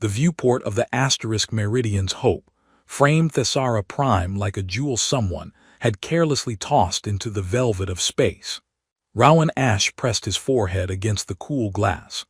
the viewport of the asterisk Meridian's Hope, framed Thessara Prime like a jewel someone had carelessly tossed into the velvet of space. Rowan Ash pressed his forehead against the cool glass,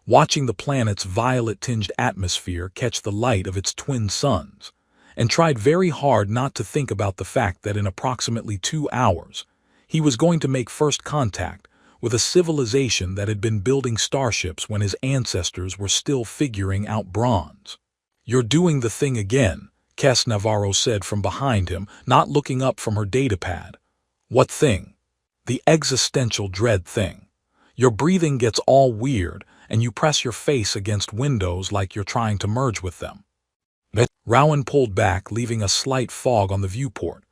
watching the planet's violet-tinged atmosphere catch the light of its twin suns, and tried very hard not to think about the fact that in approximately 2 hours, he was going to make first contact with a civilization that had been building starships when his ancestors were still figuring out bronze. "You're doing the thing again," Kes Navarro said from behind him, not looking up from her datapad. "What thing?" "The existential dread thing. Your breathing gets all weird, and you press your face against windows like you're trying to merge with them." Rowan pulled back, leaving a slight fog on the viewport.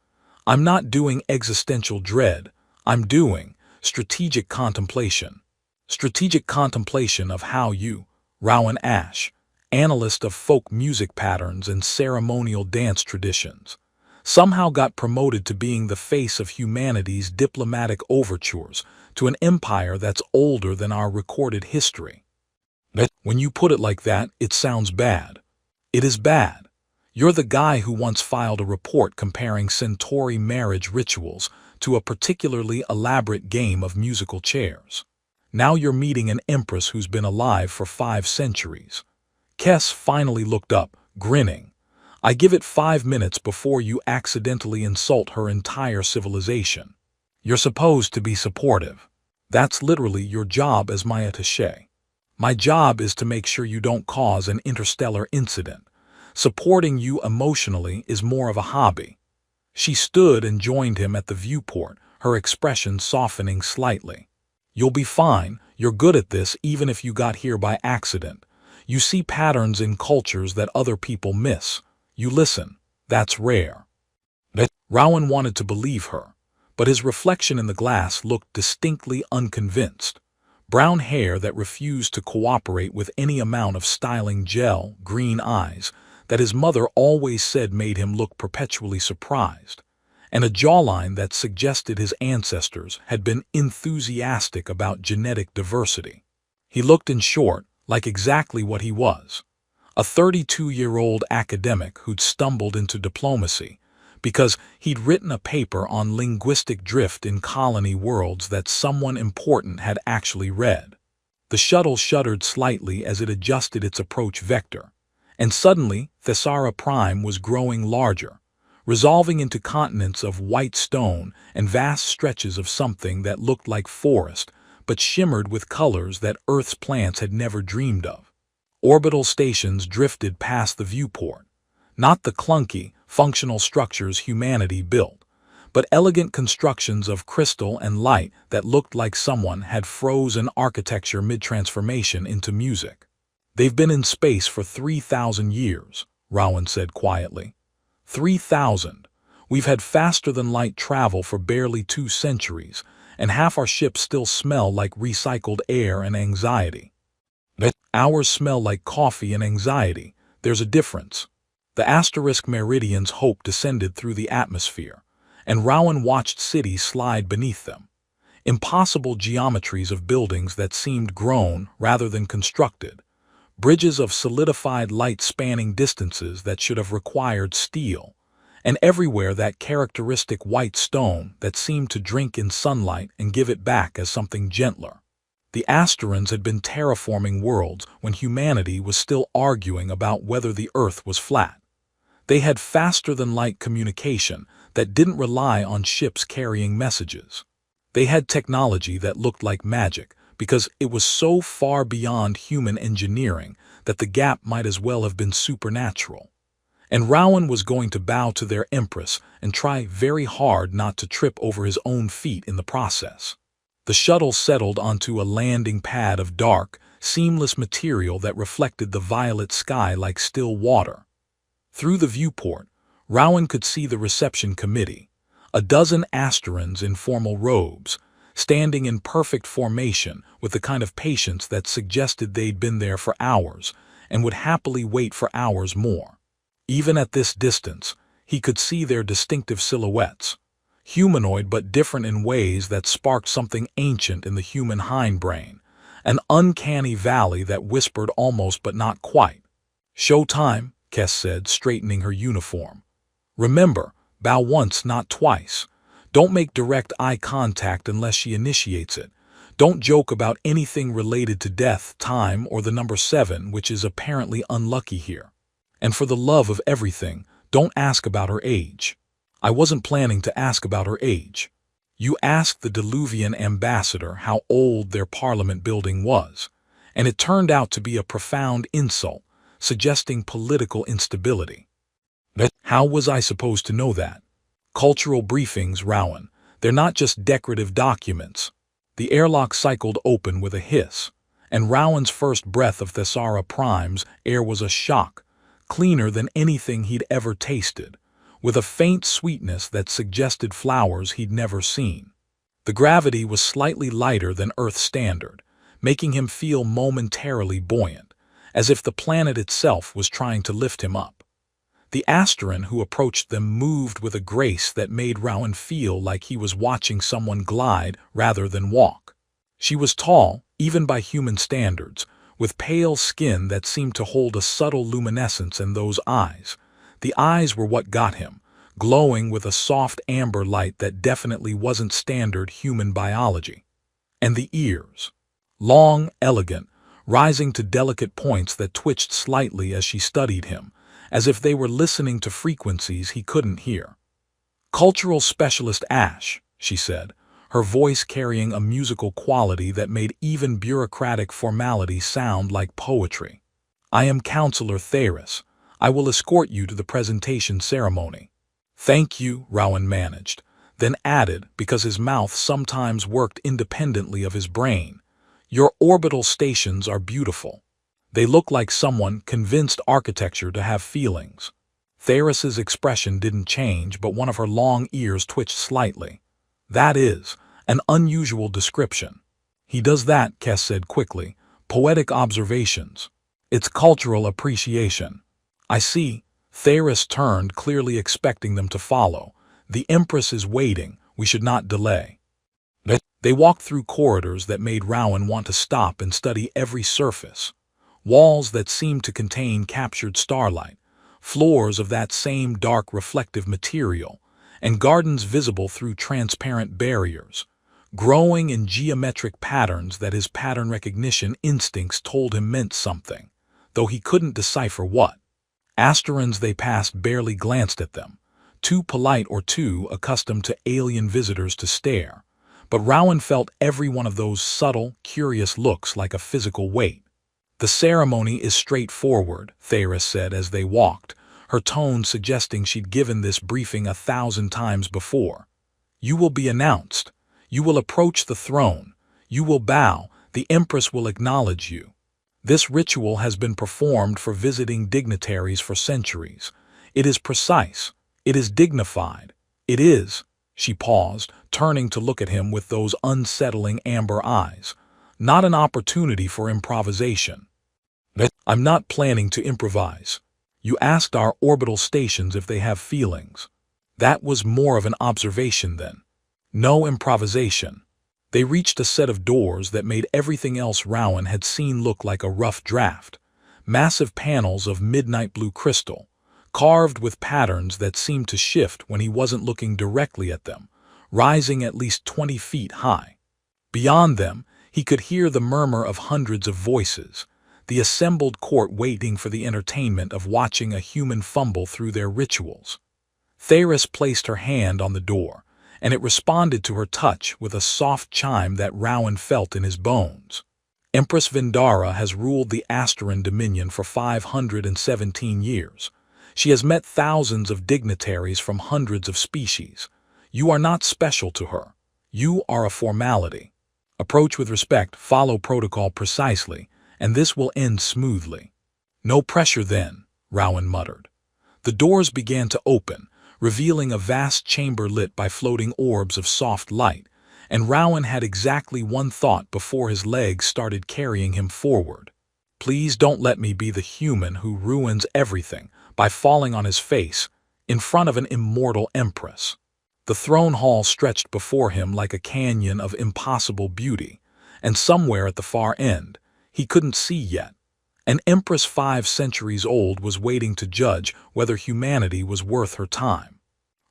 "I'm not doing existential dread. I'm doing strategic contemplation. Strategic contemplation of how you, Rowan Ash, analyst of folk music patterns and ceremonial dance traditions, somehow got promoted to being the face of humanity's diplomatic overtures to an empire that's older than our recorded history." When you put it like that, it sounds bad. It is bad. You're the guy who once filed a report comparing Centauri marriage rituals to a particularly elaborate game of musical chairs. Now you're meeting an empress who's been alive for 5 centuries. Kes finally looked up, grinning. "I give it 5 minutes before you accidentally insult her entire civilization. You're supposed to be supportive. That's literally your job as my attaché. My job is to make sure you don't cause an interstellar incident. Supporting you emotionally is more of a hobby." She stood and joined him at the viewport, her expression softening slightly. "You'll be fine. You're good at this even if you got here by accident. You see patterns in cultures that other people miss. You listen. That's rare." Rowan wanted to believe her, but his reflection in the glass looked distinctly unconvinced. Brown hair that refused to cooperate with any amount of styling gel, green eyes that his mother always said made him look perpetually surprised, and a jawline that suggested his ancestors had been enthusiastic about genetic diversity. He looked, in short, like exactly what he was, a 32-year-old academic who'd stumbled into diplomacy because he'd written a paper on linguistic drift in colony worlds that someone important had actually read. The shuttle shuddered slightly as it adjusted its approach vector, and suddenly Thessara Prime was growing larger, resolving into continents of white stone and vast stretches of something that looked like forest but shimmered with colors that Earth's plants had never dreamed of. Orbital stations drifted past the viewport, not the clunky, functional structures humanity built, but elegant constructions of crystal and light that looked like someone had frozen architecture mid-transformation into music. "They've been in space for 3,000 years, Rowan said quietly. 3,000. We've had faster-than-light travel for barely 2 centuries, and half our ships still smell like recycled air and anxiety." "Ours smell like coffee and anxiety. There's a difference." The asterisk Meridian's Hope descended through the atmosphere, and Rowan watched cities slide beneath them. Impossible geometries of buildings that seemed grown rather than constructed. Bridges of solidified light spanning distances that should have required steel, and everywhere that characteristic white stone that seemed to drink in sunlight and give it back as something gentler. The Asterans had been terraforming worlds when humanity was still arguing about whether the Earth was flat. They had faster-than-light communication that didn't rely on ships carrying messages. They had technology that looked like magic because it was so far beyond human engineering that the gap might as well have been supernatural. And Rowan was going to bow to their Empress and try very hard not to trip over his own feet in the process. The shuttle settled onto a landing pad of dark, seamless material that reflected the violet sky like still water. Through the viewport, Rowan could see the reception committee, a dozen Asterans in formal robes, standing in perfect formation with the kind of patience that suggested they'd been there for hours and would happily wait for hours more. Even at this distance, he could see their distinctive silhouettes, humanoid but different in ways that sparked something ancient in the human hindbrain, an uncanny valley that whispered almost but not quite. Show time, Kess said, straightening her uniform. Remember, bow once, not twice. Don't make direct eye contact unless she initiates it. Don't joke about anything related to death, time, or the number 7, which is apparently unlucky here. And for the love of everything, don't ask about her age. I wasn't planning to ask about her age. You asked the Diluvian ambassador how old their parliament building was, and it turned out to be a profound insult, suggesting political instability. How was I supposed to know that? Cultural briefings, Rowan. They're not just decorative documents. The airlock cycled open with a hiss, and Rowan's first breath of Thessara Prime's air was a shock, cleaner than anything he'd ever tasted, with a faint sweetness that suggested flowers he'd never seen. The gravity was slightly lighter than Earth standard, making him feel momentarily buoyant, as if the planet itself was trying to lift him up. The Asteran who approached them moved with a grace that made Rowan feel like he was watching someone glide rather than walk. She was tall, even by human standards, with pale skin that seemed to hold a subtle luminescence in those eyes. The eyes were what got him, glowing with a soft amber light that definitely wasn't standard human biology. And the ears. Long, elegant, rising to delicate points that twitched slightly as she studied him, as if they were listening to frequencies he couldn't hear. "Cultural specialist Ash," she said, her voice carrying a musical quality that made even bureaucratic formality sound like poetry. "I am Counselor Theris. I will escort you to the presentation ceremony." "Thank you," Rowan managed, then added, because his mouth sometimes worked independently of his brain, "Your orbital stations are beautiful. They look like someone convinced architecture to have feelings." Theris's expression didn't change, but one of her long ears twitched slightly. "That is an unusual description." "He does that," Kess said quickly. "Poetic observations. It's cultural appreciation." "I see." Theris turned, clearly expecting them to follow. "The Empress is waiting. We should not delay." They walked through corridors that made Rowan want to stop and study every surface. Walls that seemed to contain captured starlight, floors of that same dark reflective material, and gardens visible through transparent barriers, growing in geometric patterns that his pattern recognition instincts told him meant something, though he couldn't decipher what. Asterans they passed barely glanced at them, too polite or too accustomed to alien visitors to stare, but Rowan felt every one of those subtle, curious looks like a physical weight. "The ceremony is straightforward," Theris said as they walked, her tone suggesting she'd given this briefing 1,000 times before. "You will be announced. You will approach the throne. You will bow. The Empress will acknowledge you. This ritual has been performed for visiting dignitaries for centuries. It is precise. It is dignified. It is," she paused, turning to look at him with those unsettling amber eyes, "not an opportunity for improvisation." "I'm not planning to improvise. You asked our orbital stations if they have feelings. That was more of an observation then. No improvisation." They reached a set of doors that made everything else Rowan had seen look like a rough draft. Massive panels of midnight blue crystal, carved with patterns that seemed to shift when he wasn't looking directly at them, rising at least 20 feet high. Beyond them, he could hear the murmur of hundreds of voices, the assembled court waiting for the entertainment of watching a human fumble through their rituals. Theris placed her hand on the door, and it responded to her touch with a soft chime that Rowan felt in his bones. "Empress Vindara has ruled the Asteran Dominion for 517 years. She has met thousands of dignitaries from hundreds of species. You are not special to her. You are a formality. Approach with respect, follow protocol precisely, and this will end smoothly." "No pressure then," Rowan muttered. The doors began to open, revealing a vast chamber lit by floating orbs of soft light, and Rowan had exactly one thought before his legs started carrying him forward. "Please don't let me be the human who ruins everything by falling on his face in front of an immortal empress." The throne hall stretched before him like a canyon of impossible beauty, and somewhere at the far end, he couldn't see yet, An Empress 5 centuries old was waiting to judge whether humanity was worth her time.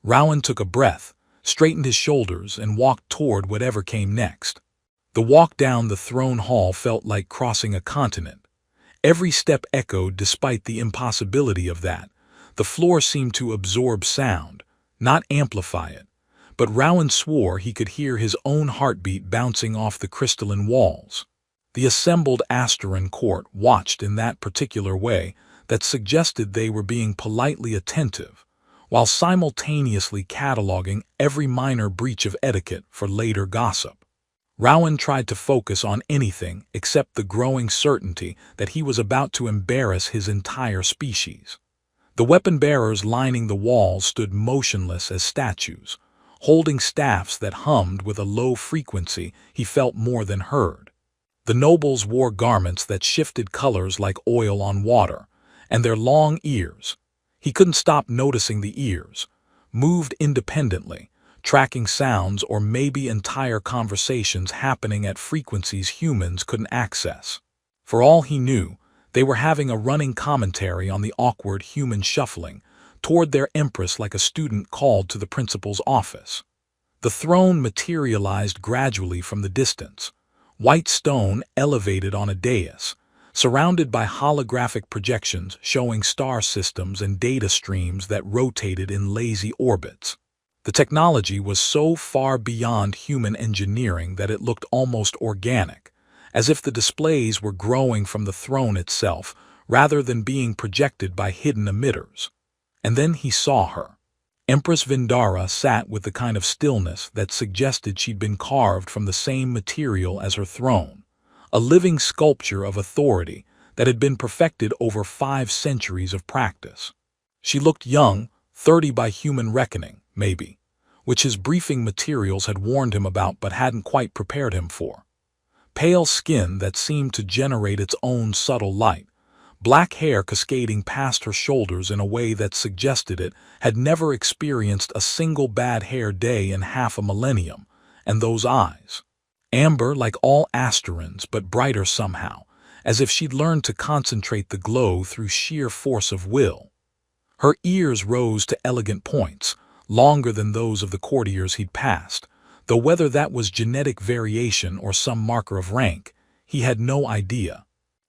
Rowan took a breath, straightened his shoulders, and walked toward whatever came next. The walk down the throne hall felt like crossing a continent. Every step echoed despite the impossibility of that. The floor seemed to absorb sound, not amplify it. But Rowan swore he could hear his own heartbeat bouncing off the crystalline walls. The assembled Asteran court watched in that particular way that suggested they were being politely attentive, while simultaneously cataloging every minor breach of etiquette for later gossip. Rowan tried to focus on anything except the growing certainty that he was about to embarrass his entire species. The weapon-bearers lining the walls stood motionless as statues, holding staffs that hummed with a low frequency he felt more than heard. The nobles wore garments that shifted colors like oil on water, and their long ears, he couldn't stop noticing the ears, moved independently, tracking sounds or maybe entire conversations happening at frequencies humans couldn't access. For all he knew, they were having a running commentary on the awkward human shuffling toward their Empress like a student called to the principal's office. The throne materialized gradually from the distance, white stone elevated on a dais, surrounded by holographic projections showing star systems and data streams that rotated in lazy orbits. The technology was so far beyond human engineering that it looked almost organic, as if the displays were growing from the throne itself rather than being projected by hidden emitters. And then he saw her. Empress Vindara sat with the kind of stillness that suggested she'd been carved from the same material as her throne, a living sculpture of authority that had been perfected over 5 centuries of practice. She looked young, 30 by human reckoning, maybe, which his briefing materials had warned him about but hadn't quite prepared him for. Pale skin that seemed to generate its own subtle light, black hair cascading past her shoulders in a way that suggested it had never experienced a single bad hair day in half a millennium, and those eyes. Amber like all Asterans, but brighter somehow, as if she'd learned to concentrate the glow through sheer force of will. Her ears rose to elegant points, longer than those of the courtiers he'd passed, though whether that was genetic variation or some marker of rank, he had no idea.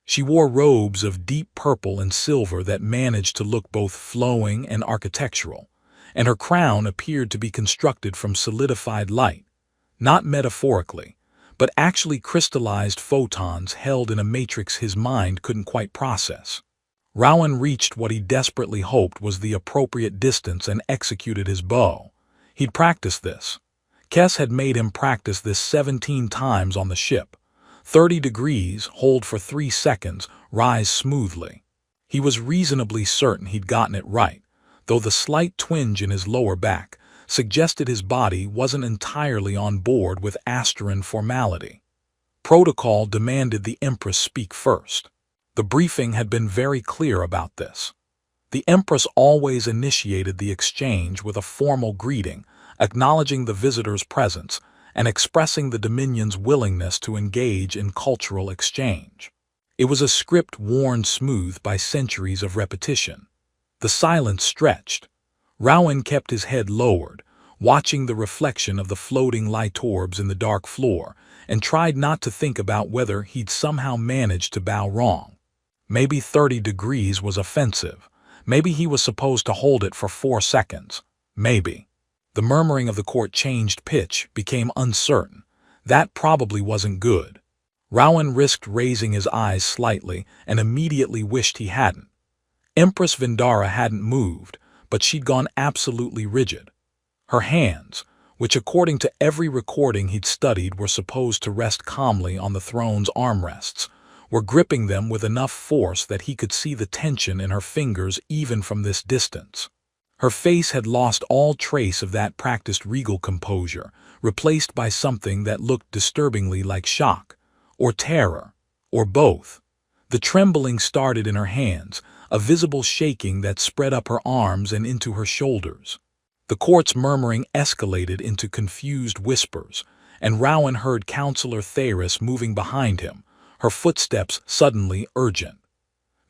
She wore robes of deep purple and silver that managed to look both flowing and architectural, and her crown appeared to be constructed from solidified light, not metaphorically, but actually crystallized photons held in a matrix his mind couldn't quite process. Rowan reached what he desperately hoped was the appropriate distance and executed his bow. He'd practiced this. Kes had made him practice this 17 times on the ship. 30 degrees, hold for 3 seconds, rise smoothly. He was reasonably certain he'd gotten it right, though the slight twinge in his lower back suggested his body wasn't entirely on board with Asteran formality. Protocol demanded the Empress speak first. The briefing had been very clear about this. The Empress always initiated the exchange with a formal greeting, acknowledging the visitor's presence and expressing the Dominion's willingness to engage in cultural exchange. It was a script worn smooth by centuries of repetition. The silence stretched. Rowan kept his head lowered, watching the reflection of the floating light orbs in the dark floor, and tried not to think about whether he'd somehow managed to bow wrong. Maybe 30 degrees was offensive. Maybe he was supposed to hold it for 4 seconds. Maybe. The murmuring of the court changed pitch, became uncertain. That probably wasn't good. Rowan risked raising his eyes slightly and immediately wished he hadn't. Empress Vindara hadn't moved, but she'd gone absolutely rigid. Her hands, which according to every recording he'd studied were supposed to rest calmly on the throne's armrests, were gripping them with enough force that he could see the tension in her fingers even from this distance. Her face had lost all trace of that practiced regal composure, replaced by something that looked disturbingly like shock, or terror, or both. The trembling started in her hands, a visible shaking that spread up her arms and into her shoulders. The court's murmuring escalated into confused whispers, and Rowan heard Counselor Tharis moving behind him, her footsteps suddenly urgent.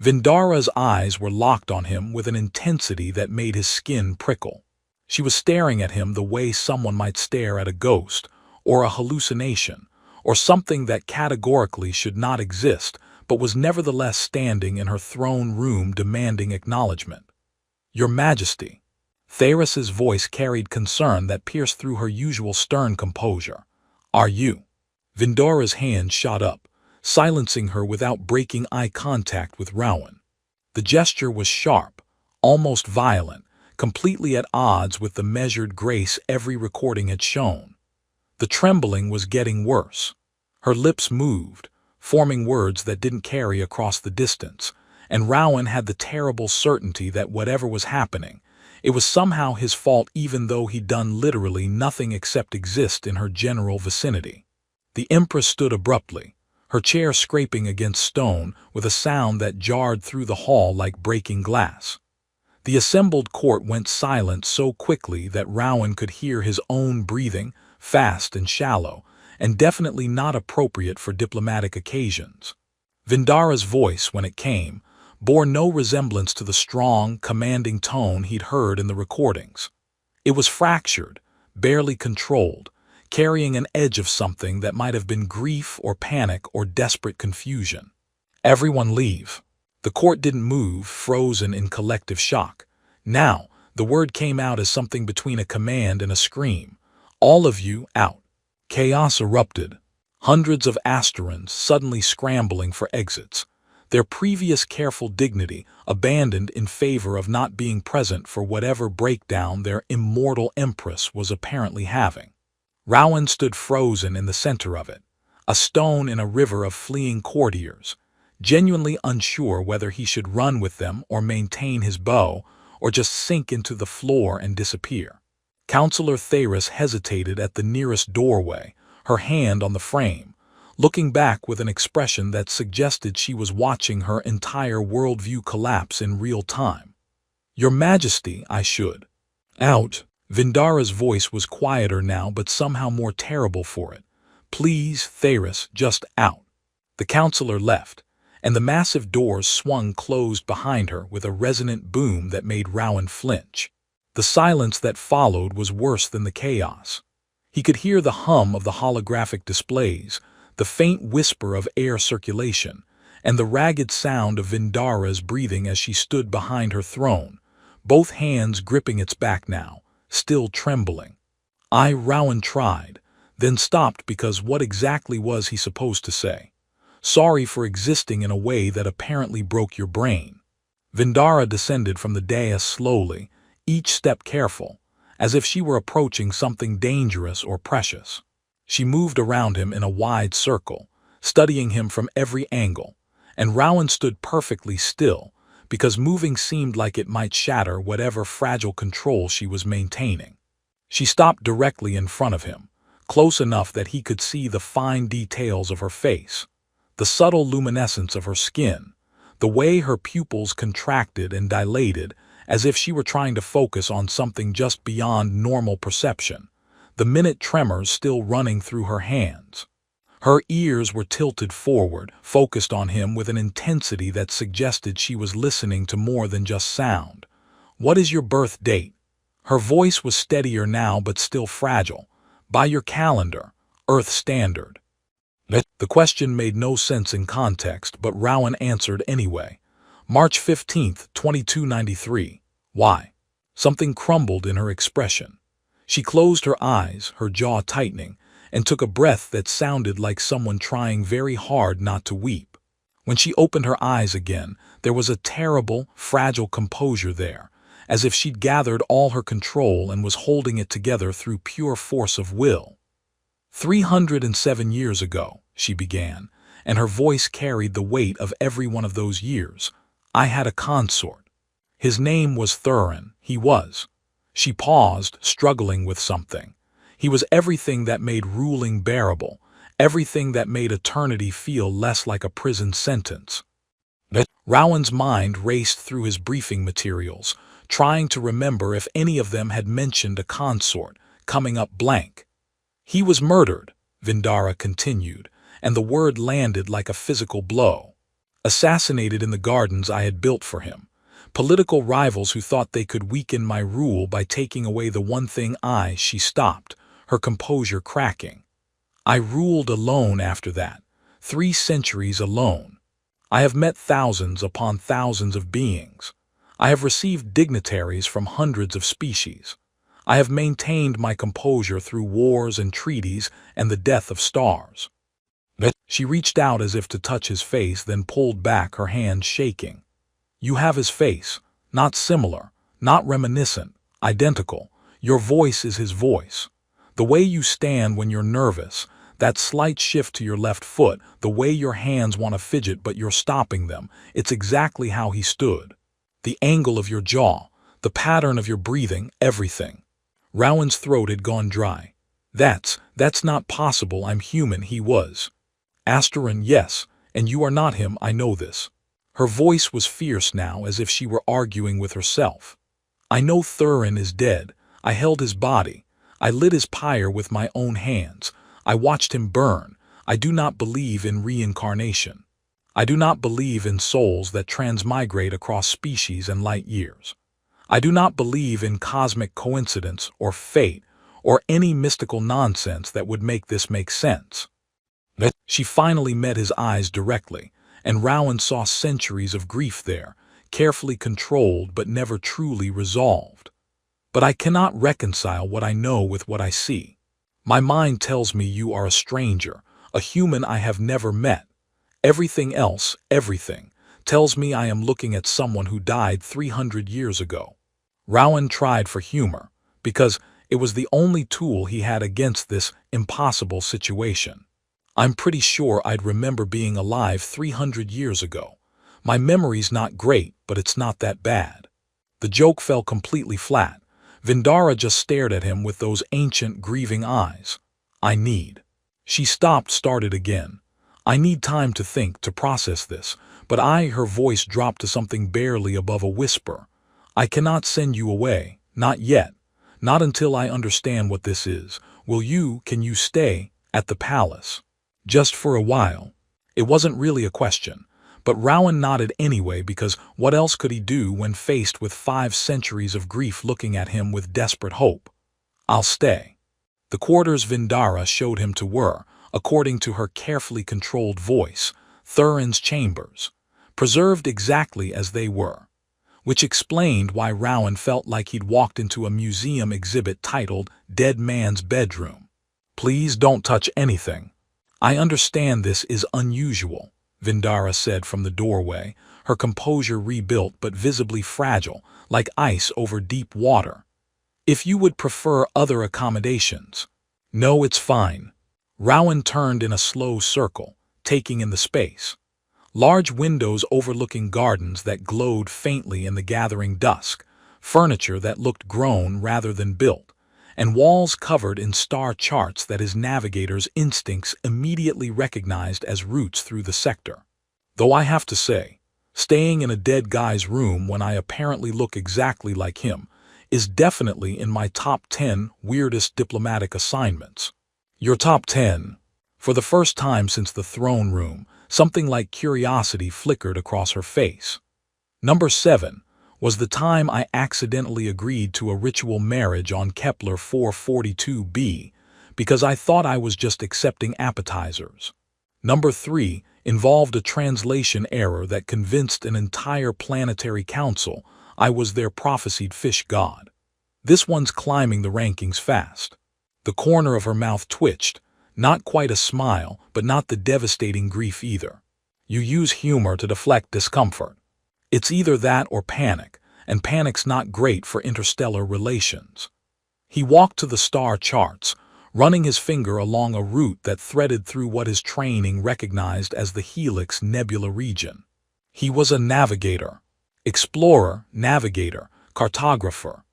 Vindara's eyes were locked on him with an intensity that made his skin prickle. She was staring at him the way someone might stare at a ghost, or a hallucination, or something that categorically should not exist, but was nevertheless standing in her throne room demanding acknowledgement. "Your Majesty." Theris's voice carried concern that pierced through her usual stern composure. "Are you?" Vindara's hand shot up, silencing her without breaking eye contact with Rowan. The gesture was sharp, almost violent, completely at odds with the measured grace every recording had shown. The trembling was getting worse. Her lips moved, forming words that didn't carry across the distance, and Rowan had the terrible certainty that whatever was happening, it was somehow his fault even though he'd done literally nothing except exist in her general vicinity. The Empress stood abruptly, her chair scraping against stone with a sound that jarred through the hall like breaking glass. The assembled court went silent so quickly that Rowan could hear his own breathing, fast and shallow, and definitely not appropriate for diplomatic occasions. Vindara's voice, when it came, bore no resemblance to the strong, commanding tone he'd heard in the recordings. It was fractured, barely controlled, carrying an edge of something that might have been grief or panic or desperate confusion. "Everyone leave." The court didn't move, frozen in collective shock. Now, the word came out as something between a command and a scream. "All of you, out." Chaos erupted, hundreds of Asterans suddenly scrambling for exits, their previous careful dignity abandoned in favor of not being present for whatever breakdown their immortal Empress was apparently having. Rowan stood frozen in the center of it, a stone in a river of fleeing courtiers, genuinely unsure whether he should run with them or maintain his bow or just sink into the floor and disappear. Counselor Theris hesitated at the nearest doorway, her hand on the frame, looking back with an expression that suggested she was watching her entire worldview collapse in real time. "Your Majesty, I should." "Out." Vindara's voice was quieter now but somehow more terrible for it. "Please, Theris, just out." The counselor left, and the massive doors swung closed behind her with a resonant boom that made Rowan flinch. The silence that followed was worse than the chaos. He could hear the hum of the holographic displays, the faint whisper of air circulation, and the ragged sound of Vindara's breathing as she stood behind her throne, both hands gripping its back now, still trembling. Rowan tried, then stopped because what exactly was he supposed to say? "Sorry for existing in a way that apparently broke your brain." Vindara descended from the dais slowly, each step careful, as if she were approaching something dangerous or precious. She moved around him in a wide circle, studying him from every angle, and Rowan stood perfectly still, because moving seemed like it might shatter whatever fragile control she was maintaining. She stopped directly in front of him, close enough that he could see the fine details of her face, the subtle luminescence of her skin, the way her pupils contracted and dilated as if she were trying to focus on something just beyond normal perception, the minute tremors still running through her hands. Her ears were tilted forward, focused on him with an intensity that suggested she was listening to more than just sound. "What is your birth date?" Her voice was steadier now but still fragile. "By your calendar, Earth Standard." The question made no sense in context, but Rowan answered anyway. "March 15th, 2293. Why?" Something crumbled in her expression. She closed her eyes, her jaw tightening, and took a breath that sounded like someone trying very hard not to weep. When she opened her eyes again, there was a terrible, fragile composure there, as if she'd gathered all her control and was holding it together through pure force of will. 307 years ago, she began, and her voice carried the weight of every one of those years, I had a consort. His name was Thurin, he was. She paused, struggling with something. He was everything that made ruling bearable, everything that made eternity feel less like a prison sentence. Rowan's mind raced through his briefing materials, trying to remember if any of them had mentioned a consort, coming up blank. "He was murdered," Vindara continued, and the word landed like a physical blow. assassinated in the gardens I had built for him, political rivals who thought they could weaken my rule by taking away the one thing she stopped, her composure cracking. I ruled alone after that, 3 centuries alone. I have met thousands upon thousands of beings. I have received dignitaries from hundreds of species. I have maintained my composure through wars and treaties and the death of stars. She reached out as if to touch his face, then pulled back, her hand shaking. You have his face, not similar, not reminiscent, identical. Your voice is his voice. The way you stand when you're nervous, that slight shift to your left foot, the way your hands want to fidget but you're stopping them, it's exactly how he stood. The angle of your jaw, the pattern of your breathing, everything. Rowan's throat had gone dry. That's not possible, I'm human, he was. Asterin, yes, and you are not him, I know this. Her voice was fierce now, as if she were arguing with herself. I know Thurin is dead. I held his body. I lit his pyre with my own hands. I watched him burn. I do not believe in reincarnation. I do not believe in souls that transmigrate across species and light years. I do not believe in cosmic coincidence or fate or any mystical nonsense that would make this make sense. She finally met his eyes directly, and Rowan saw centuries of grief there, carefully controlled but never truly resolved. But I cannot reconcile what I know with what I see. My mind tells me you are a stranger, a human I have never met. Everything else, everything, tells me I am looking at someone who died 300 years ago. Rowan tried for humor, because it was the only tool he had against this impossible situation. I'm pretty sure I'd remember being alive 300 years ago. My memory's not great, but it's not that bad. The joke fell completely flat. Vindara just stared at him with those ancient, grieving eyes. She stopped, started again. I need time to think, to process this, but her voice dropped to something barely above a whisper. I cannot send you away, not yet. Not until I understand what this is. Can you stay at the palace? Just for a while. It wasn't really a question, but Rowan nodded anyway, because what else could he do when faced with 5 centuries of grief looking at him with desperate hope? I'll stay. The quarters Vindara showed him to were, according to her carefully controlled voice, Thurin's chambers, preserved exactly as they were, which explained why Rowan felt like he'd walked into a museum exhibit titled Dead Man's Bedroom. Please don't touch anything. I understand this is unusual, Vindara said from the doorway, her composure rebuilt but visibly fragile, like ice over deep water. If you would prefer other accommodations. No, it's fine. Rowan turned in a slow circle, taking in the space. Large windows overlooking gardens that glowed faintly in the gathering dusk, furniture that looked grown rather than built, and walls covered in star charts that his navigator's instincts immediately recognized as routes through the sector. Though I have to say, staying in a dead guy's room when I apparently look exactly like him is definitely in my top 10 weirdest diplomatic assignments. Your top 10? For the first time since the throne room, something like curiosity flickered across her face. Number 7 was the time I accidentally agreed to a ritual marriage on Kepler 442b because I thought I was just accepting appetizers. Number 3 involved a translation error that convinced an entire planetary council I was their prophesied fish god. This one's climbing the rankings fast. The corner of her mouth twitched, not quite a smile, but not the devastating grief either. You use humor to deflect discomfort. It's either that or panic, and panic's not great for interstellar relations. He walked to the star charts, running his finger along a route that threaded through what his training recognized as the Helix Nebula region. He was a navigator. Explorer, navigator, cartographer.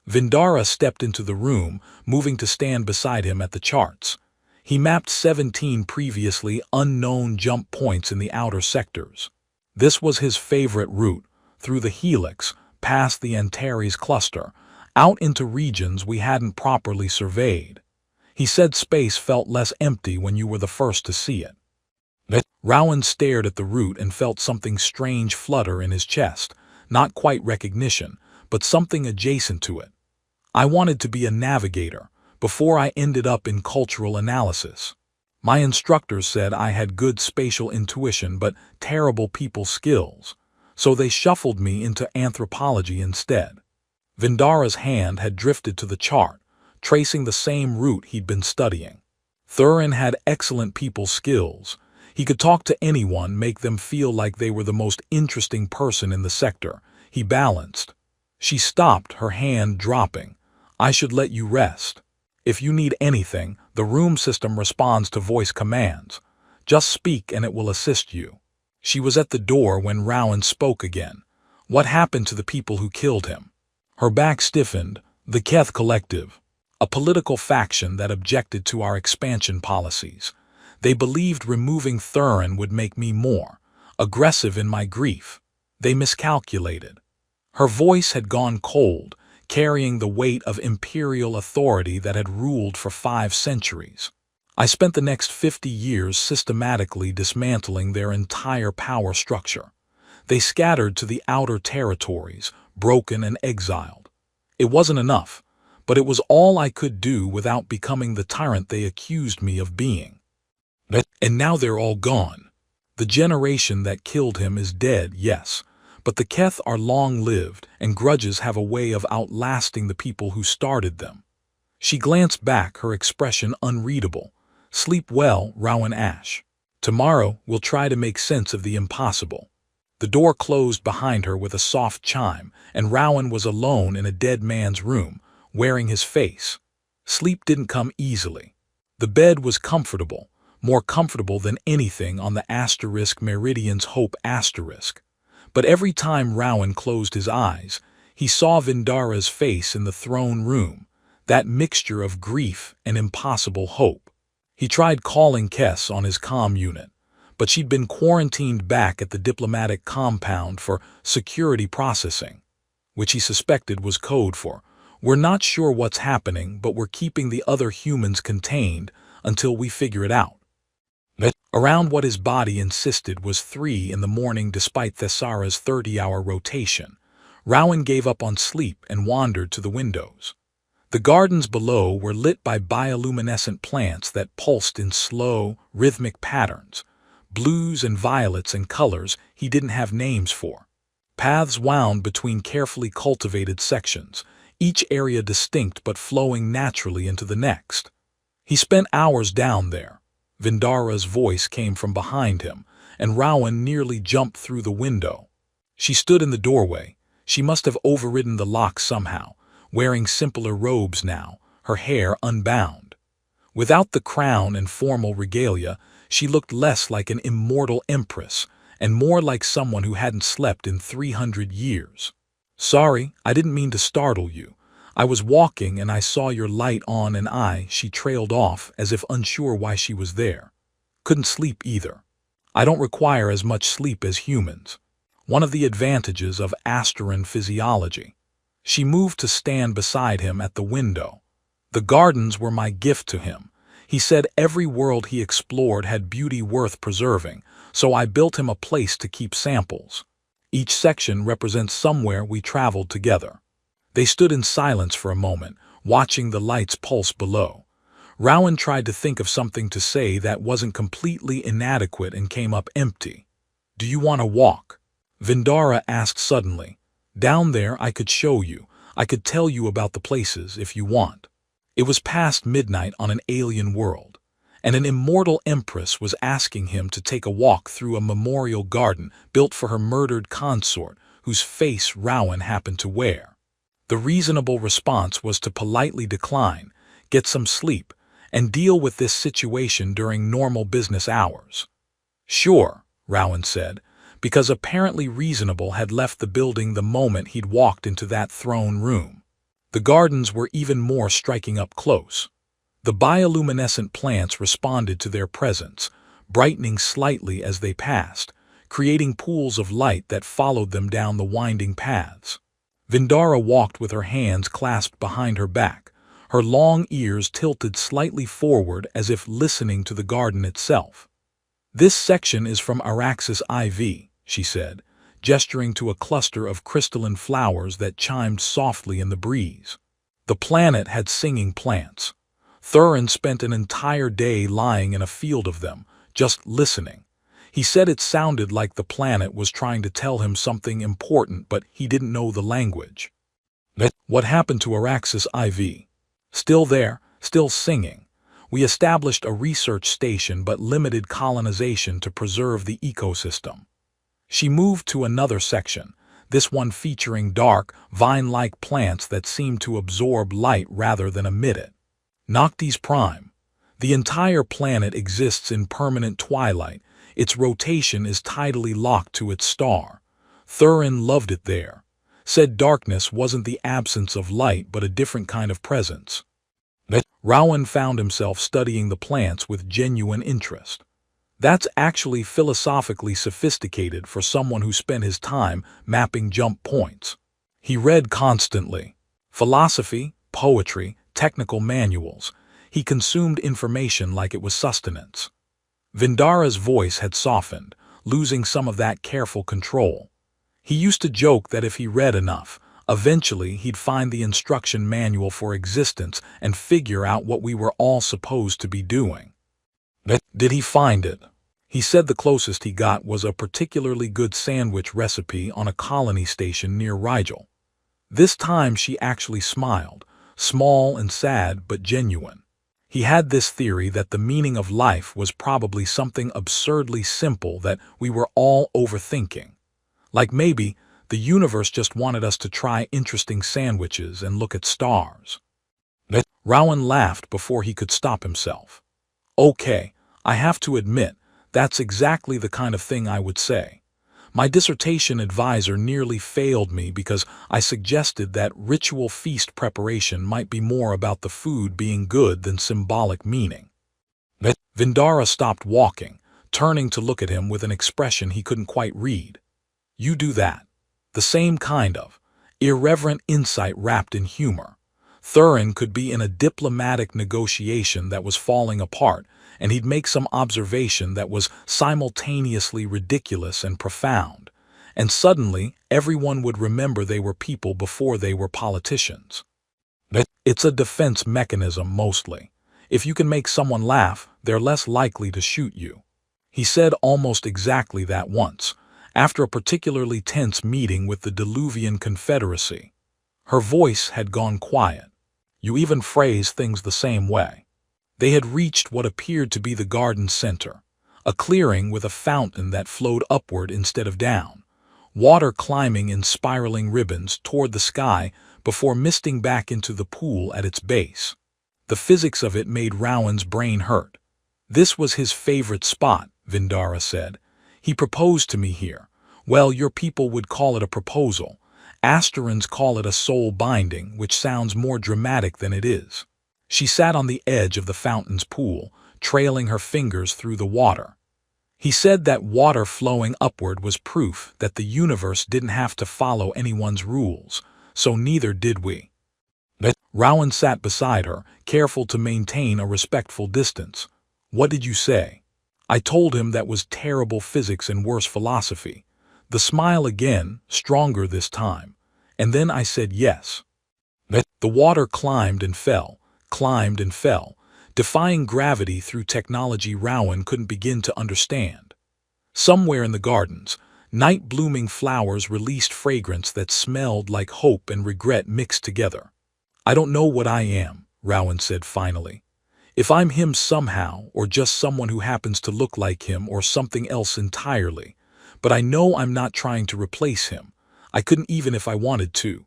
Vindara stepped into the room, moving to stand beside him at the charts. He mapped 17 previously unknown jump points in the outer sectors. This was his favorite route, through the Helix, past the Antares cluster, out into regions we hadn't properly surveyed. He said space felt less empty when you were the first to see it. Rowan stared at the root and felt something strange flutter in his chest, not quite recognition, but something adjacent to it. I wanted to be a navigator, before I ended up in cultural analysis. My instructors said I had good spatial intuition but terrible people skills, so they shuffled me into anthropology instead. Vindara's hand had drifted to the chart, tracing the same route he'd been studying. Thurin had excellent people skills. He could talk to anyone, make them feel like they were the most interesting person in the sector. He balanced. She stopped, her hand dropping. I should let you rest. If you need anything, the room system responds to voice commands. Just speak and it will assist you. She was at the door when Rowan spoke again. What happened to the people who killed him? Her back stiffened. The Keth Collective, a political faction that objected to our expansion policies. They believed removing Thurin would make me more aggressive in my grief. They miscalculated. Her voice had gone cold, carrying the weight of imperial authority that had ruled for 5 centuries. I spent the next 50 years systematically dismantling their entire power structure. They scattered to the outer territories, broken and exiled. It wasn't enough, but it was all I could do without becoming the tyrant they accused me of being. And now they're all gone. The generation that killed him is dead, yes, but the Keth are long-lived, and grudges have a way of outlasting the people who started them. She glanced back, her expression unreadable. Sleep well, Rowan Ash. Tomorrow we'll try to make sense of the impossible. The door closed behind her with a soft chime, and Rowan was alone in a dead man's room, wearing his face. Sleep didn't come easily. The bed was comfortable, more comfortable than anything on the Meridian's Hope asterisk. But every time Rowan closed his eyes, he saw Vindara's face in the throne room, that mixture of grief and impossible hope. He tried calling Kess on his comm unit, but she'd been quarantined back at the diplomatic compound for security processing, which he suspected was code for, "We're not sure what's happening, but we're keeping the other humans contained until we figure it out." Around what his body insisted was 3 in the morning despite Thessara's 30-hour rotation. Rowan gave up on sleep and wandered to the windows. The gardens below were lit by bioluminescent plants that pulsed in slow, rhythmic patterns, blues and violets and colors he didn't have names for. Paths wound between carefully cultivated sections, each area distinct but flowing naturally into the next. He spent hours down there. Vindara's voice came from behind him, and Rowan nearly jumped through the window. She stood in the doorway. She must have overridden the lock somehow, wearing simpler robes now, her hair unbound. Without the crown and formal regalia, she looked less like an immortal empress, and more like someone who hadn't slept in 300 years. "Sorry, I didn't mean to startle you. I was walking and I saw your light on and she trailed off as if unsure why she was there. Couldn't sleep either. I don't require as much sleep as humans. One of the advantages of Asteran physiology." She moved to stand beside him at the window. "The gardens were my gift to him. He said every world he explored had beauty worth preserving, so I built him a place to keep samples. Each section represents somewhere we traveled together." They stood in silence for a moment, watching the lights pulse below. Rowan tried to think of something to say that wasn't completely inadequate and came up empty. "Do you want to walk?" Vindara asked suddenly. "Down there I could show you. I could tell you about the places if you want." It was past midnight on an alien world, and an immortal empress was asking him to take a walk through a memorial garden built for her murdered consort, whose face Rowan happened to wear. The reasonable response was to politely decline, get some sleep, and deal with this situation during normal business hours. "Sure," Rowan said, because apparently reasonable had left the building the moment he'd walked into that throne room. The gardens were even more striking up close. The bioluminescent plants responded to their presence, brightening slightly as they passed, creating pools of light that followed them down the winding paths. Vindara walked with her hands clasped behind her back, her long ears tilted slightly forward as if listening to the garden itself. "This section is from Araxis IV," she said, gesturing to a cluster of crystalline flowers that chimed softly in the breeze. The planet had singing plants. Thurin spent an entire day lying in a field of them, just listening. He said it sounded like the planet was trying to tell him something important, but he didn't know the language. What happened to Araxis IV? Still there, still singing. We established a research station but limited colonization to preserve the ecosystem. She moved to another section, this one featuring dark, vine-like plants that seemed to absorb light rather than emit it. Noctis Prime. The entire planet exists in permanent twilight. Its rotation is tidally locked to its star. Thurin loved it there. Said darkness wasn't the absence of light but a different kind of presence. Rowan found himself studying the plants with genuine interest. That's actually philosophically sophisticated for someone who spent his time mapping jump points. He read constantly. Philosophy, poetry, technical manuals. He consumed information like it was sustenance. Vindara's voice had softened, losing some of that careful control. He used to joke that if he read enough, eventually he'd find the instruction manual for existence and figure out what we were all supposed to be doing. Did he find it? He said the closest he got was a particularly good sandwich recipe on a colony station near Rigel. This time she actually smiled, small and sad but genuine. He had this theory that the meaning of life was probably something absurdly simple that we were all overthinking. Like maybe the universe just wanted us to try interesting sandwiches and look at stars. Rowan laughed before he could stop himself. Okay, I have to admit, that's exactly the kind of thing I would say. My dissertation advisor nearly failed me because I suggested that ritual feast preparation might be more about the food being good than symbolic meaning. Vindara stopped walking, turning to look at him with an expression he couldn't quite read. You do that. The same kind of irreverent insight wrapped in humor. Thurin could be in a diplomatic negotiation that was falling apart, and he'd make some observation that was simultaneously ridiculous and profound, and suddenly everyone would remember they were people before they were politicians. It's a defense mechanism mostly. If you can make someone laugh, they're less likely to shoot you. He said almost exactly that once, after a particularly tense meeting with the Diluvian Confederacy. Her voice had gone quiet. You even phrase things the same way. They had reached what appeared to be the garden center, a clearing with a fountain that flowed upward instead of down, water climbing in spiraling ribbons toward the sky before misting back into the pool at its base. The physics of it made Rowan's brain hurt. This was his favorite spot, Vindara said. He proposed to me here. Well, your people would call it a proposal. Asterans call it a soul binding, which sounds more dramatic than it is. She sat on the edge of the fountain's pool, trailing her fingers through the water. He said that water flowing upward was proof that the universe didn't have to follow anyone's rules, so neither did we. Rowan sat beside her, careful to maintain a respectful distance. What did you say? I told him that was terrible physics and worse philosophy. The smile again, stronger this time. And then I said yes. The water climbed and fell, defying gravity through technology Rowan couldn't begin to understand. Somewhere in the gardens, night-blooming flowers released fragrance that smelled like hope and regret mixed together. I don't know what I am, Rowan said finally. If I'm him somehow, or just someone who happens to look like him, or something else entirely, but I know I'm not trying to replace him. I couldn't even if I wanted to.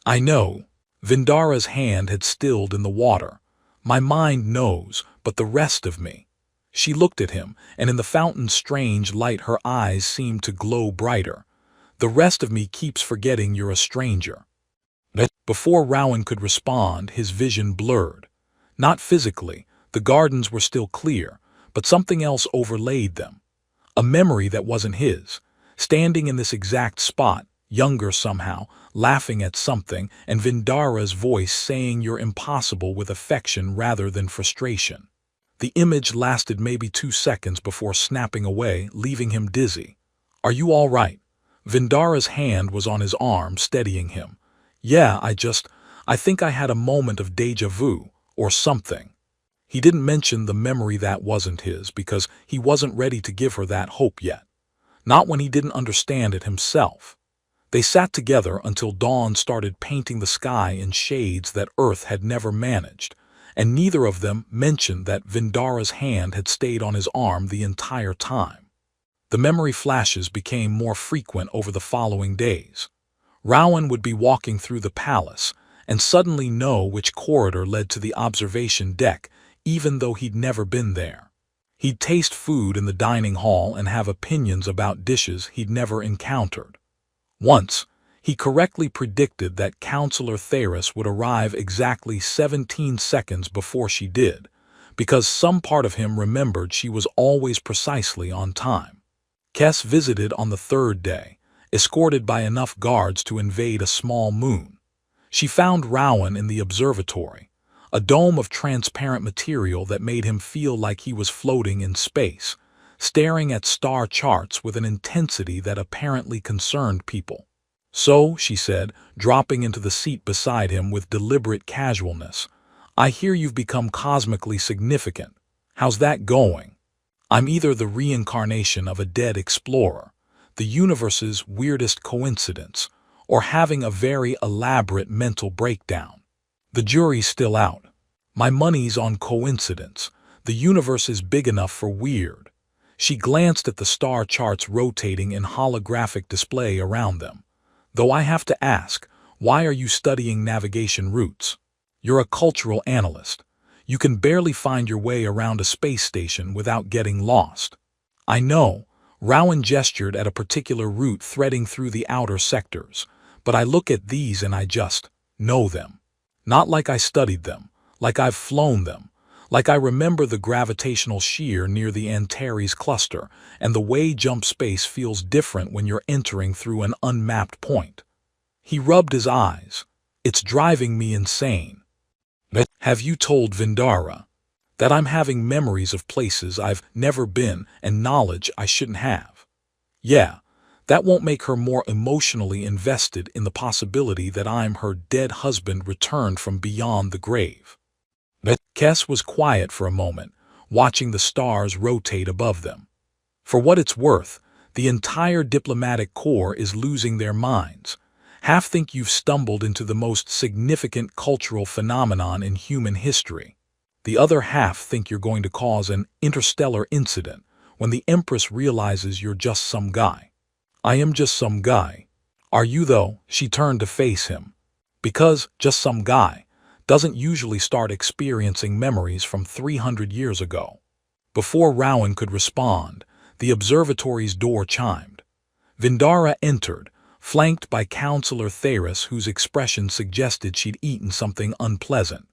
I know. Vindara's hand had stilled in the water. My mind knows, but the rest of me. She looked at him, and in the fountain's strange light her eyes seemed to glow brighter. The rest of me keeps forgetting you're a stranger. Before Rowan could respond, his vision blurred. Not physically, the gardens were still clear, but something else overlaid them. A memory that wasn't his, standing in this exact spot, younger somehow, laughing at something, and Vindara's voice saying you're impossible with affection rather than frustration. The image lasted maybe 2 seconds before snapping away, leaving him dizzy. "Are you all right?" Vindara's hand was on his arm, steadying him. "Yeah, I think I had a moment of déjà vu, or something." He didn't mention the memory that wasn't his because he wasn't ready to give her that hope yet. Not when he didn't understand it himself. They sat together until dawn started painting the sky in shades that Earth had never managed, and neither of them mentioned that Vindara's hand had stayed on his arm the entire time. The memory flashes became more frequent over the following days. Rowan would be walking through the palace and suddenly know which corridor led to the observation deck, even though he'd never been there. He'd taste food in the dining hall and have opinions about dishes he'd never encountered. Once, he correctly predicted that Counselor Theris would arrive exactly 17 seconds before she did, because some part of him remembered she was always precisely on time. Kes visited on the third day, escorted by enough guards to invade a small moon. She found Rowan in the observatory, a dome of transparent material that made him feel like he was floating in space, staring at star charts with an intensity that apparently concerned people. "So," she said, dropping into the seat beside him with deliberate casualness, "I hear you've become cosmically significant. How's that going?" "I'm either the reincarnation of a dead explorer, the universe's weirdest coincidence, or having a very elaborate mental breakdown. The jury's still out. My money's on coincidence. The universe is big enough for weird." She glanced at the star charts rotating in holographic display around them. "Though I have to ask, why are you studying navigation routes? You're a cultural analyst. You can barely find your way around a space station without getting lost." "I know." Rowan gestured at a particular route threading through the outer sectors. "But I look at these and I just know them. Not like I studied them, like I've flown them, like I remember the gravitational shear near the Antares cluster and the way jump space feels different when you're entering through an unmapped point." He rubbed his eyes. "It's driving me insane." "But have you told Vindara that I'm having memories of places I've never been and knowledge I shouldn't have?" "Yeah. That won't make her more emotionally invested in the possibility that I'm her dead husband returned from beyond the grave." But Kes was quiet for a moment, watching the stars rotate above them. "For what it's worth, the entire diplomatic corps is losing their minds. Half think you've stumbled into the most significant cultural phenomenon in human history. The other half think you're going to cause an interstellar incident when the Empress realizes you're just some guy." "I am just some guy." "Are you though?" She turned to face him. "Because just some guy doesn't usually start experiencing memories from 300 years ago." Before Rowan could respond, the observatory's door chimed. Vindara entered, flanked by Counselor Theris, whose expression suggested she'd eaten something unpleasant.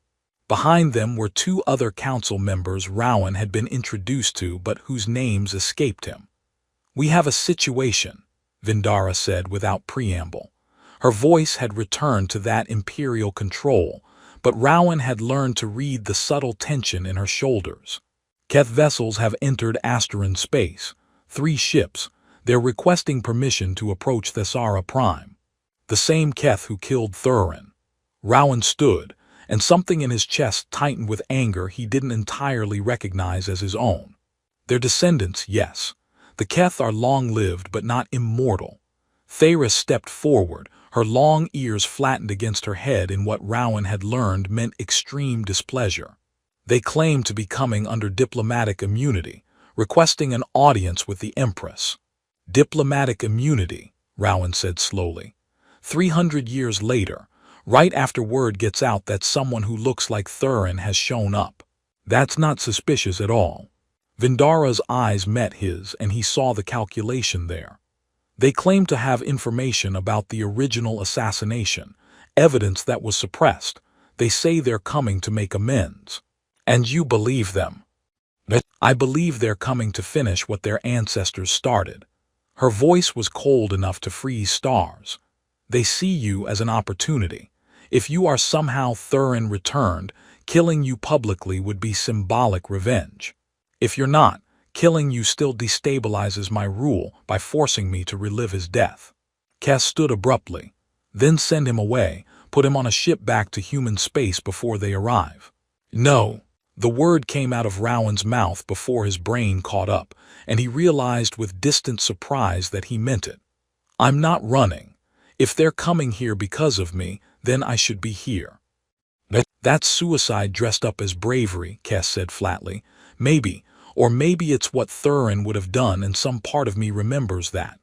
Behind them were two other council members Rowan had been introduced to but whose names escaped him. "We have a situation," Vindara said without preamble. Her voice had returned to that imperial control, but Rowan had learned to read the subtle tension in her shoulders. "Keth vessels have entered Asteran space. 3 ships. They're requesting permission to approach Thessara Prime." "The same Keth who killed Thurin." Rowan stood, and something in his chest tightened with anger he didn't entirely recognize as his own. "Their descendants, yes. The Keth are long-lived but not immortal." Theris stepped forward, her long ears flattened against her head in what Rowan had learned meant extreme displeasure. "They claim to be coming under diplomatic immunity, requesting an audience with the Empress." "Diplomatic immunity," Rowan said slowly. 300 years later, right after word gets out that someone who looks like Thurin has shown up. That's not suspicious at all. Vindara's eyes met his and he saw the calculation there. "They claim to have information about the original assassination, evidence that was suppressed. They say they're coming to make amends." "And you believe them?" "I believe they're coming to finish what their ancestors started." Her voice was cold enough to freeze stars. "They see you as an opportunity. If you are somehow Thurin returned, killing you publicly would be symbolic revenge. If you're not, killing you still destabilizes my rule by forcing me to relive his death. Cass stood abruptly. Then send him away, put him on a ship back to human space before they arrive. No. The word came out of Rowan's mouth before his brain caught up, and he realized with distant surprise that he meant it. I'm not running. If they're coming here because of me, then I should be here. That's suicide dressed up as bravery, Cass said flatly. Maybe, or maybe it's what Thurin would have done and some part of me remembers that.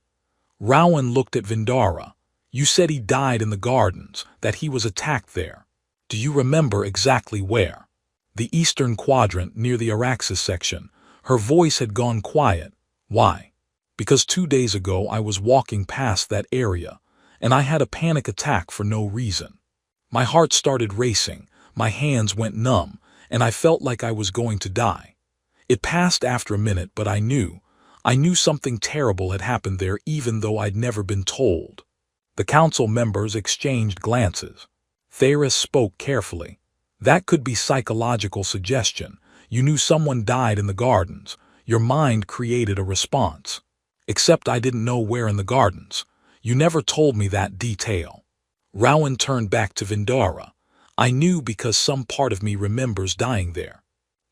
Rowan looked at Vindara. You said he died in the gardens, that he was attacked there. Do you remember exactly where? The eastern quadrant near the Araxis section. Her voice had gone quiet. Why? Because 2 days ago I was walking past that area, and I had a panic attack for no reason. My heart started racing, my hands went numb, and I felt like I was going to die. It passed after a minute, but I knew something terrible had happened there even though I'd never been told. The council members exchanged glances. Theris spoke carefully. That could be psychological suggestion. You knew someone died in the gardens. Your mind created a response. Except I didn't know where in the gardens. You never told me that detail. Rowan turned back to Vindara. I knew because some part of me remembers dying there.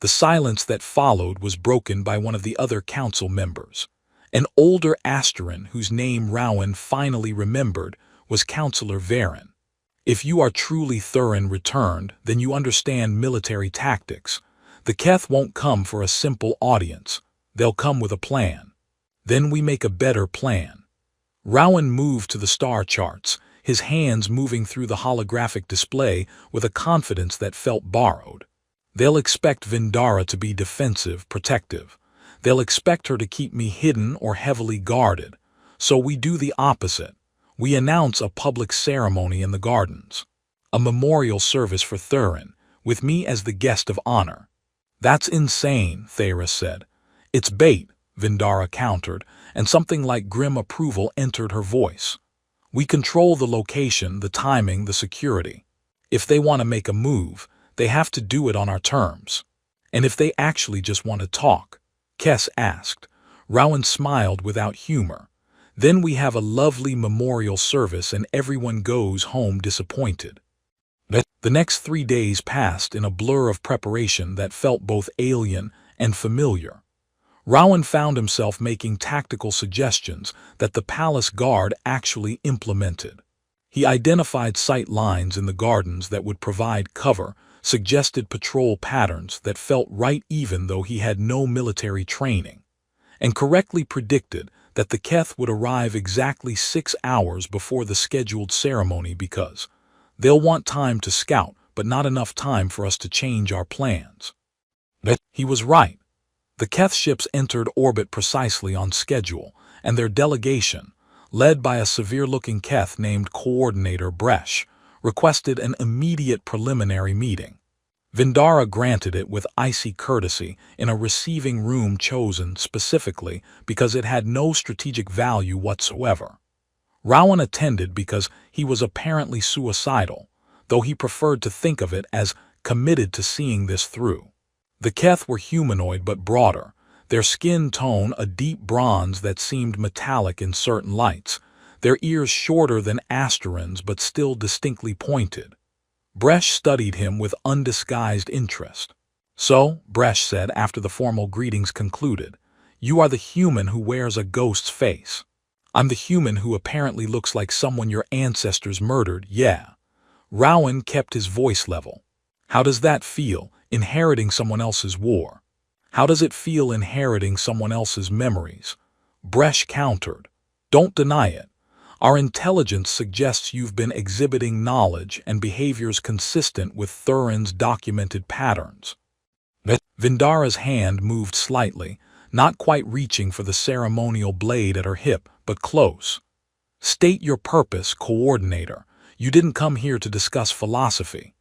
The silence that followed was broken by one of the other council members. An older Asteran whose name Rowan finally remembered was Councillor Varen. If you are truly Thurin returned, then you understand military tactics. The Keth won't come for a simple audience. They'll come with a plan. Then we make a better plan. Rowan moved to the star charts, his hands moving through the holographic display with a confidence that felt borrowed. They'll expect Vindara to be defensive, protective. They'll expect her to keep me hidden or heavily guarded. So we do the opposite. We announce a public ceremony in the gardens. A memorial service for Thurin, with me as the guest of honor. That's insane, Theris said. It's bait, Vindara countered, and something like grim approval entered her voice. We control the location, the timing, the security. If they want to make a move, they have to do it on our terms. And if they actually just want to talk, Kess asked. Rowan smiled without humor. Then we have a lovely memorial service and everyone goes home disappointed. The next 3 days passed in a blur of preparation that felt both alien and familiar. Rowan found himself making tactical suggestions that the palace guard actually implemented. He identified sight lines in the gardens that would provide cover, suggested patrol patterns that felt right even though he had no military training, and correctly predicted that the Keth would arrive exactly 6 hours before the scheduled ceremony because they'll want time to scout, but not enough time for us to change our plans. He was right. The Keth ships entered orbit precisely on schedule, and their delegation, led by a severe-looking Keth named Coordinator Bresh, requested an immediate preliminary meeting. Vindara granted it with icy courtesy in a receiving room chosen specifically because it had no strategic value whatsoever. Rowan attended because he was apparently suicidal, though he preferred to think of it as committed to seeing this through. The Keth were humanoid but broader, their skin tone a deep bronze that seemed metallic in certain lights, their ears shorter than Asteran's but still distinctly pointed. Bresh studied him with undisguised interest. So, Bresh said after the formal greetings concluded, you are the human who wears a ghost's face. I'm the human who apparently looks like someone your ancestors murdered, yeah. Rowan kept his voice level. How does that feel, inheriting someone else's war? How does it feel inheriting someone else's memories? Bresh countered. Don't deny it. Our intelligence suggests you've been exhibiting knowledge and behaviors consistent with Thurin's documented patterns. Vindara's hand moved slightly, not quite reaching for the ceremonial blade at her hip, but close. State your purpose, Coordinator. You didn't come here to discuss philosophy.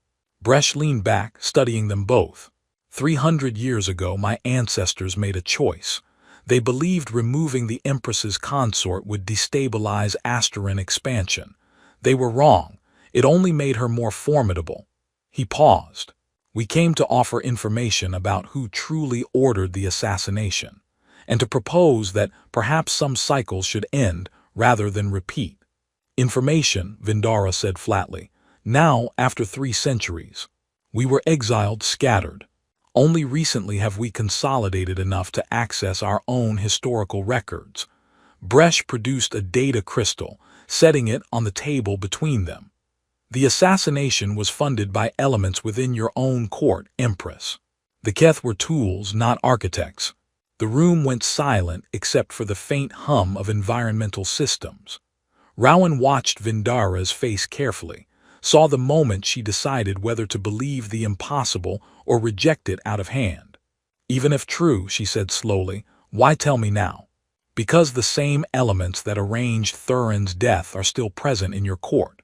Bresh leaned back, studying them both. 300 years ago, my ancestors made a choice. They believed removing the Empress's consort would destabilize Asteran expansion. They were wrong. It only made her more formidable. He paused. We came to offer information about who truly ordered the assassination, and to propose that perhaps some cycles should end rather than repeat. Information, Vindara said flatly. Now, after 3 centuries, we were exiled, scattered. Only recently have we consolidated enough to access our own historical records. Bresh produced a data crystal, setting it on the table between them. The assassination was funded by elements within your own court, Empress. The Keth were tools, not architects. The room went silent except for the faint hum of environmental systems. Rowan watched Vindara's face carefully, saw the moment she decided whether to believe the impossible or reject it out of hand. Even if true, she said slowly, why tell me now? Because the same elements that arranged Thurin's death are still present in your court.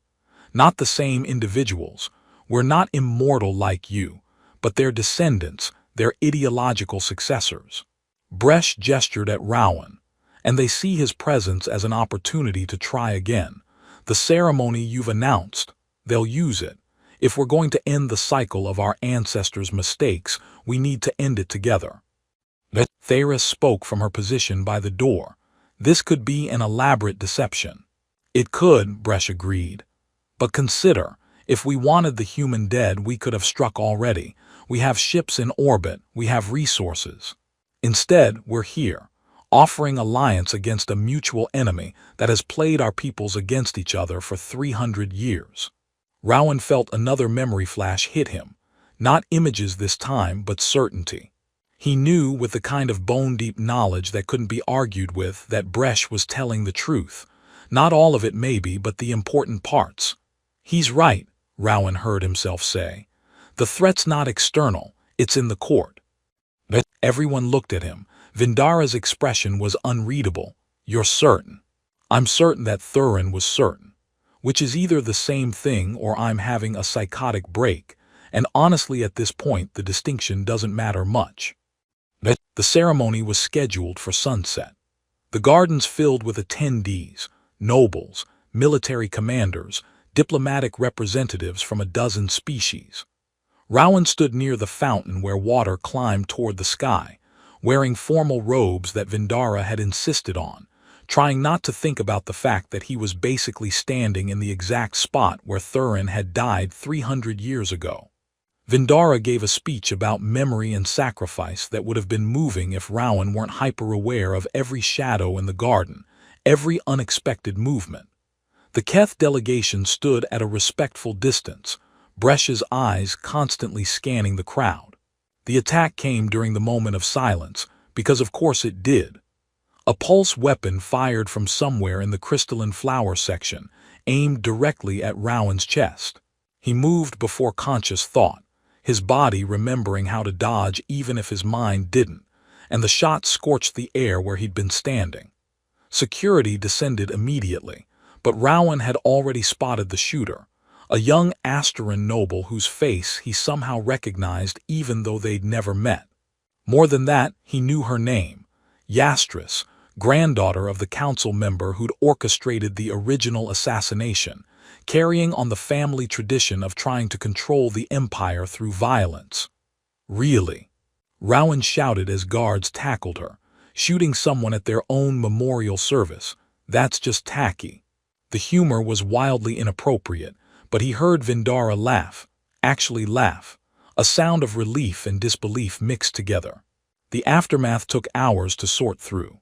Not the same individuals. We're not immortal like you, but their descendants, their ideological successors. Bresh gestured at Rowan, and they see his presence as an opportunity to try again. The ceremony you've announced, they'll use it. If we're going to end the cycle of our ancestors' mistakes, we need to end it together. Theris spoke from her position by the door. This could be an elaborate deception. It could, Bresh agreed. But consider, if we wanted the human dead, we could have struck already. We have ships in orbit, we have resources. Instead, we're here, offering alliance against a mutual enemy that has played our peoples against each other for 300 years. Rowan felt another memory flash hit him. Not images this time, but certainty. He knew with the kind of bone-deep knowledge that couldn't be argued with that Bresh was telling the truth. Not all of it maybe, but the important parts. He's right, Rowan heard himself say. The threat's not external, it's in the court. Everyone looked at him. Vindara's expression was unreadable. You're certain. I'm certain that Thurin was certain. Which is either the same thing or I'm having a psychotic break, and honestly at this point the distinction doesn't matter much. The ceremony was scheduled for sunset. The gardens filled with attendees, nobles, military commanders, diplomatic representatives from a dozen species. Rowan stood near the fountain where water climbed toward the sky, wearing formal robes that Vindara had insisted on, trying not to think about the fact that he was basically standing in the exact spot where Thurin had died 300 years ago. Vindara gave a speech about memory and sacrifice that would have been moving if Rowan weren't hyper-aware of every shadow in the garden, every unexpected movement. The Keth delegation stood at a respectful distance, Bresh's eyes constantly scanning the crowd. The attack came during the moment of silence, because of course it did. A pulse weapon fired from somewhere in the crystalline flower section, aimed directly at Rowan's chest. He moved before conscious thought, his body remembering how to dodge even if his mind didn't, and the shot scorched the air where he'd been standing. Security descended immediately, but Rowan had already spotted the shooter, a young Asteran noble whose face he somehow recognized even though they'd never met. More than that, he knew her name, Yastris, granddaughter of the council member who'd orchestrated the original assassination, carrying on the family tradition of trying to control the empire through violence. Really? Rowan shouted as guards tackled her, shooting someone at their own memorial service. That's just tacky. The humor was wildly inappropriate, but he heard Vindara laugh, actually laugh, a sound of relief and disbelief mixed together. The aftermath took hours to sort through.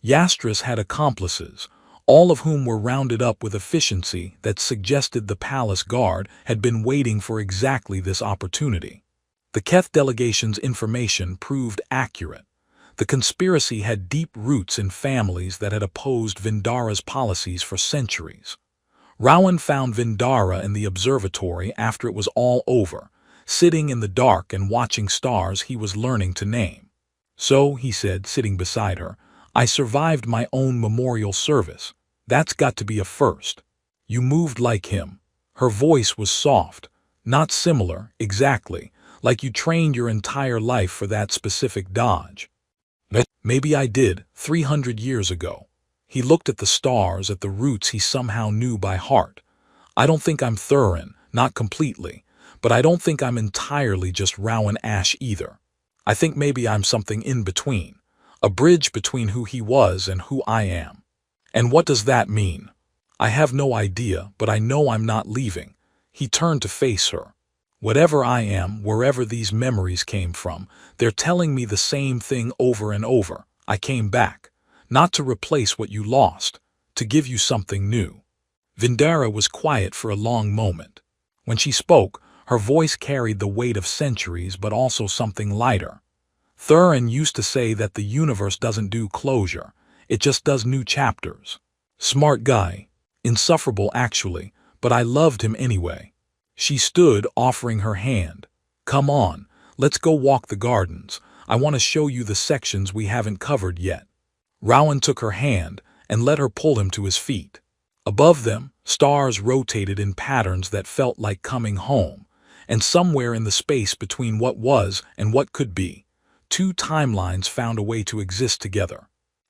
Yastris had accomplices, all of whom were rounded up with efficiency that suggested the palace guard had been waiting for exactly this opportunity. The Keth delegation's information proved accurate. The conspiracy had deep roots in families that had opposed Vindara's policies for centuries. Rowan found Vindara in the observatory after it was all over, sitting in the dark and watching stars he was learning to name. So, he said, sitting beside her, I survived my own memorial service. That's got to be a first. You moved like him. Her voice was soft, not similar, exactly, like you trained your entire life for that specific dodge. Maybe I did, 300 years ago. He looked at the stars, at the roots he somehow knew by heart. I don't think I'm Thurin, not completely, but I don't think I'm entirely just Rowan Ash either. I think maybe I'm something in between, a bridge between who he was and who I am. And what does that mean? I have no idea, but I know I'm not leaving. He turned to face her. Whatever I am, wherever these memories came from, they're telling me the same thing over and over. I came back, not to replace what you lost, to give you something new. Vindara was quiet for a long moment. When she spoke, her voice carried the weight of centuries but also something lighter. Thurin used to say that the universe doesn't do closure, it just does new chapters. Smart guy. Insufferable actually, but I loved him anyway. She stood, offering her hand. Come on, let's go walk the gardens. I want to show you the sections we haven't covered yet. Rowan took her hand and let her pull him to his feet. Above them, stars rotated in patterns that felt like coming home, and somewhere in the space between what was and what could be, two timelines found a way to exist together.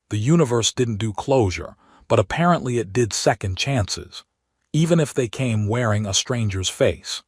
The universe didn't do closure, but apparently it did second chances, even if they came wearing a stranger's face.